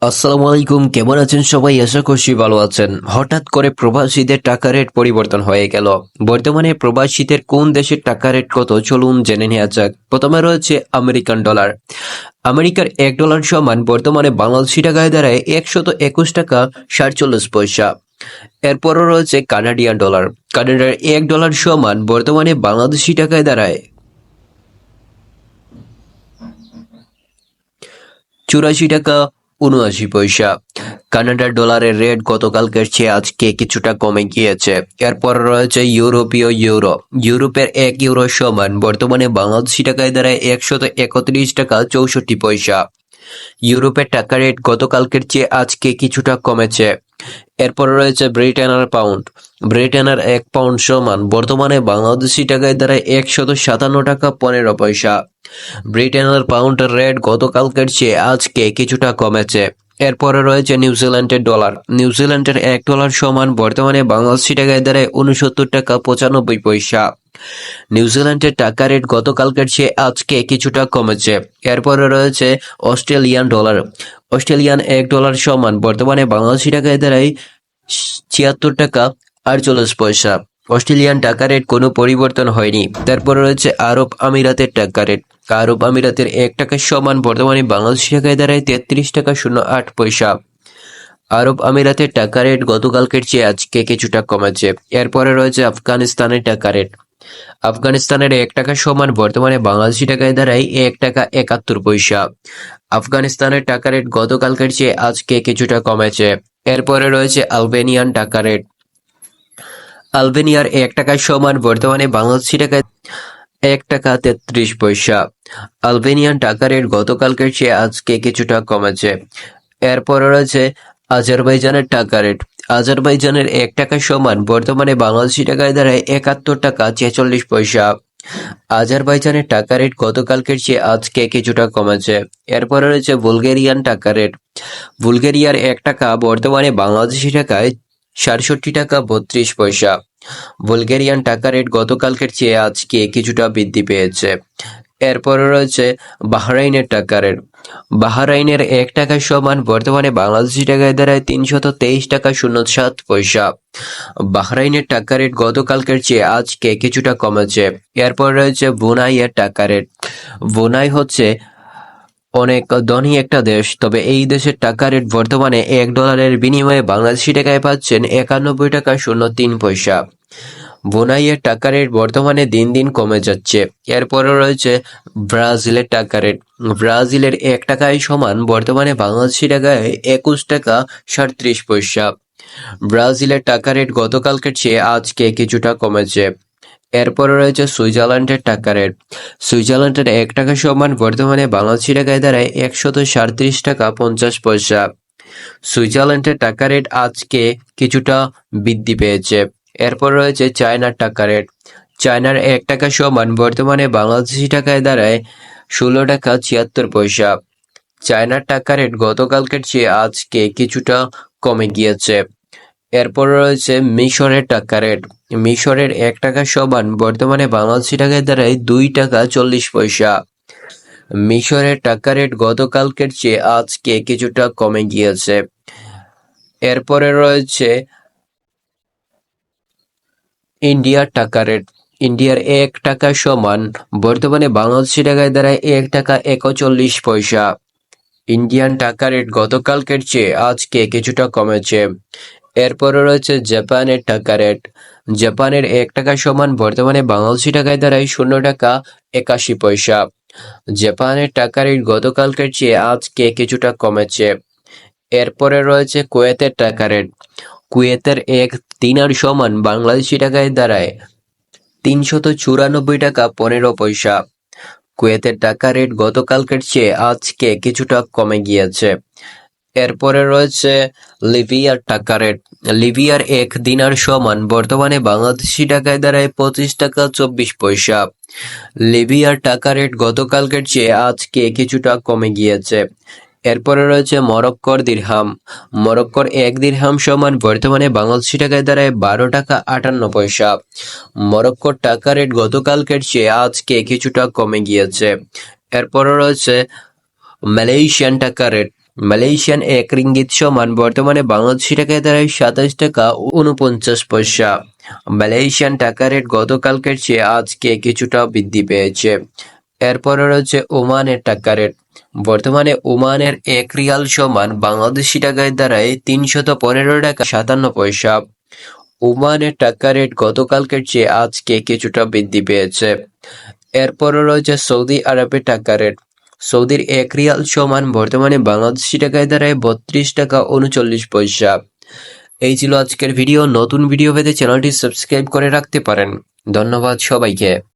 আসসালামু আলাইকুম, কেমন আছেন সবাই? আশা করছি ভালো আছেন। হঠাৎ করে প্রবাসীদের টাকা রেট পরিবর্তন হয়ে গেল। বর্তমানে প্রবাসীদের কোন দেশের টাকা রেট কত চলুন জেনে নেওয়া যাক। প্রথমে রয়েছে আমেরিকান ডলার। আমেরিকার $1 সমান বর্তমানে বাংলাদেশি টাকায় দাঁড়ায় 121 টাকা 47 পয়সা। এরপরও রয়েছে কানাডিয়ান ডলার। কানাডার $1 সমান বর্তমানে বাংলাদেশি টাকায় দাঁড়ায় 84 টাকা 79 পয়সা। কানাডার ডলারের রেট গতকালকের চেয়ে আজকে কিছুটা কমে গিয়েছে। এরপর রয়েছে ইউরোপীয় ইউরো। ইউরোপের €1 সমান বর্তমানে বাংলাদেশি টাকায় দাঁড়ায় 131 টাকা 64 পয়সা। ইউরোপের টাকা রেট গতকালকের চেয়ে আজকে কিছুটা কমেছে। এরপর রয়েছে ব্রিটেনের পাউন্ড। ব্রিটেনের £1 সমান বর্তমানে বাংলাদেশি টাকায় দাঁড়ায় 157 টাকা 15 পয়সা। ব্রিটেনের পাউন্ডের রেট গতকালকের চেয়ে আজকে কিছুটা কমেছে। এরপরে রয়েছে নিউজিল্যান্ডের ডলার। নিউজিল্যান্ডের $1 সমান বর্তমানে বাংলাদেশি টাকায় দাঁড়ায় 69 টাকা 95 পয়সা। নিউজিল্যান্ডের টাকা রেট গতকালকের চেয়ে আজকে কিছুটা কমেছে। এরপরে রয়েছে অস্ট্রেলিয়ান ডলার। অস্ট্রেলিয়ান $1 সমান বর্তমানে বাংলাদেশি টাকায় দাঁড়ায় 76 টাকা 48 পয়সা। অস্ট্রেলিয়ান টাকা রেট কোনো পরিবর্তন হয়নি। তারপরে রয়েছে আরব আমিরাতের টাকা রেট। আরব আমিরাতের $1 সমান বর্তমানে বাংলাদেশি টাকায় দাঁড়ায় 33 টাকা 08 পয়সা। আরব আমিরাতের টাকা রেট গতকালকের চেয়ে আজকে কিছুটা কমেছে। এরপরে রয়েছে আফগানিস্তানের টাকা রেট। আফগানিস্তানের $1 সমান বর্তমানে বাংলাদেশি টাকায় দাঁড়ায় $1 টাকা 71 পয়সা। আফগানিস্তানের টাকা রেট গতকালকের চেয়ে আজকে কিছুটা কমেছে। এরপরে রয়েছে আলবেনিয়ান টাকা রেট। আলবেনিয়ার $1 সমান বর্তমানে বাংলাদেশি টাকায় $1 টাকা 33 পয়সা। আলবেনিয়ান টাকা রেট গতকালকের চেয়ে আজকে কিছুটা কমেছে। এরপরে রয়েছে আজারবাইজানের টাকা রেট। আজারবাইজানের $1 সমান বর্তমানে বাংলাদেশি টাকায় দাঁড়ায় $71 টাকা 46 পয়সা। আজারবাইজানের টাকা রেট গতকালকের চেয়ে আজকে কিছুটা কমেছে। এরপরে রয়েছে বুলগেরিয়ান টাকা রেট। বুলগেরিয়ার $1 বর্তমানে বাংলাদেশি টাকায় 67 টাকা 32 পয়সা। বুলগেরিয়ান টাকা রেট গতকালকের চেয়ে আজকে কিছুটা বৃদ্ধি পেয়েছে। এরপরে রয়েছে বাহরাইনের টাকা রেট। বাহরাইনের $1 সমান বর্তমানে বাংলাদেশি টাকায় দাঁড়ায় 323 টাকা 07 পয়সা। বাহরাইনের টাকা রেট গতকালকের চেয়ে আজকে কিছুটা কমেছে। এরপর রয়েছে ব্রুনাইয়ের টাকা রেট। ব্রুনাই হচ্ছে অনেক ধনী একটা দেশ, তবে এই দেশের টাকা রেট বর্তমানে $1 বিনিময়ে বাংলাদেশি টাকায় পাচ্ছেন 91 টাকা 03 পয়সা। ব্রুনাইয়ের টাকা রেট বর্তমানে দিন দিন কমে যাচ্ছে। এরপরে রয়েছে ব্রাজিলের টাকা রেট। ব্রাজিলের $1 সমান বর্তমানে বাংলাদেশি টাকায় 21 টাকা 37 পয়সা। ব্রাজিলের টাকা রেট গতকালকের চেয়ে আজকে কিছুটা কমেছে। এরপরে রয়েছে সুইজারল্যান্ডের টাকা রেট। সুইজারল্যান্ডের $1 সমান বর্তমানে বাংলাদেশি টাকায় দাঁড়ায় 137 টাকা 50 পয়সা। সুইজারল্যান্ডের টাকা রেট আজকে কিছুটা বৃদ্ধি পেয়েছে। এরপর রয়েছে চায়নার টাকা রেট। চায়নার $1 সমান বর্তমানে বাংলাদেশি টাকায় দাঁড়ায় 16 টাকা 76 পয়সা। চায়নার টাকা রেট গতকালকের চেয়ে আজকে কিছুটা কমে গিয়েছে। এরপর রয়েছে মিশরের টাকা রেট। মিশরের $1 সমান বর্তমানে বাংলাদেশি টাকায় দাঁড়ায় 2 টাকা 40 পয়সা। মিশরের টাকা রেট গতকালকের চেয়ে আজকে কিছুটা কমে গিয়েছে। এরপরে রয়েছে ইন্ডিয়ার টাকা রেট। ইন্ডিয়ার $1 সমান বর্তমানে বাংলাদেশি টাকায় দাঁড়ায় $1 টাকা 41 পয়সা। ইন্ডিয়ান টাকা রেট গতকালকের চেয়ে আজকে কিছুটা কমেছে। এরপরে রয়েছে জাপানের টাকা রেট। জাপানের $1 সমান বর্তমানে বাংলাদেশি টাকায় দাঁড়ায় $0.81। জাপানের টাকা রেট গতকালকের চেয়ে আজকে কিছুটা কমেছে। এরপরে রয়েছে কুয়েতের টাকা রেট। কুয়েতের $1 সমান বাংলাদেশি টাকায় দাঁড়ায় $394 টাকা 15 পয়সা। কুয়েতের টাকা রেট গতকালকের চেয়ে আজকে কিছুটা কমে গিয়েছে। এরপরে রয়েছে লিবিয়ার টাকা রেট। লিবিয়ার $1 সমান বর্তমানে বাংলাদেশি টাকায় দাঁড়ায় $25 টাকা 24 পয়সা। লিবিয়ার টাকা রেট গতকালকের চেয়ে আজকে কিছুটা কমে গিয়েছে। এরপরে রয়েছে মরক্কোর দিরহাম। মরক্কোর $1 সমান বর্তমানে বাংলাদেশি টাকায় দাঁড়ায় $12 টাকা 58 পয়সা। মরক্কোর টাকা রেট গতকালকের চেয়ে আজকে কিছুটা কমে গিয়েছে। এরপরে রয়েছে মালয়েশিয়ান টাকা রেট। মালয়েশিয়ান এক রিঙ্গিত সমান বর্তমানে বাংলাদেশি টাকায় দাঁড়ায় 27 টাকা 49 পয়সা। মালয়েশিয়ান টাকা রেট গতকালকের চেয়ে আজকে কিছুটা বৃদ্ধি পেয়েছে। এরপরে রয়েছে ওমানের টাকা রেট। বর্তমানে ওমানের 1 রিয়াল সমান বাংলাদেশি টাকায় দাঁড়ায় 315 টাকা 57 পয়সা। ওমানের টাকা রেট গতকালকের চেয়ে আজকে কিছুটা বৃদ্ধি পেয়েছে। এরপরে রয়েছে সৌদি আরবের টাকা রেট। সৌদির 1 রিয়াল সমান বর্তমানে বাংলাদেশি টাকায় দাঁড়ায় 32 টাকা 39 পয়সা। এই ছিল আজকের ভিডিও। নতুন ভিডিও পেতে চ্যানেলটি সাবস্ক্রাইব করে রাখতে পারেন। ধন্যবাদ সবাইকে।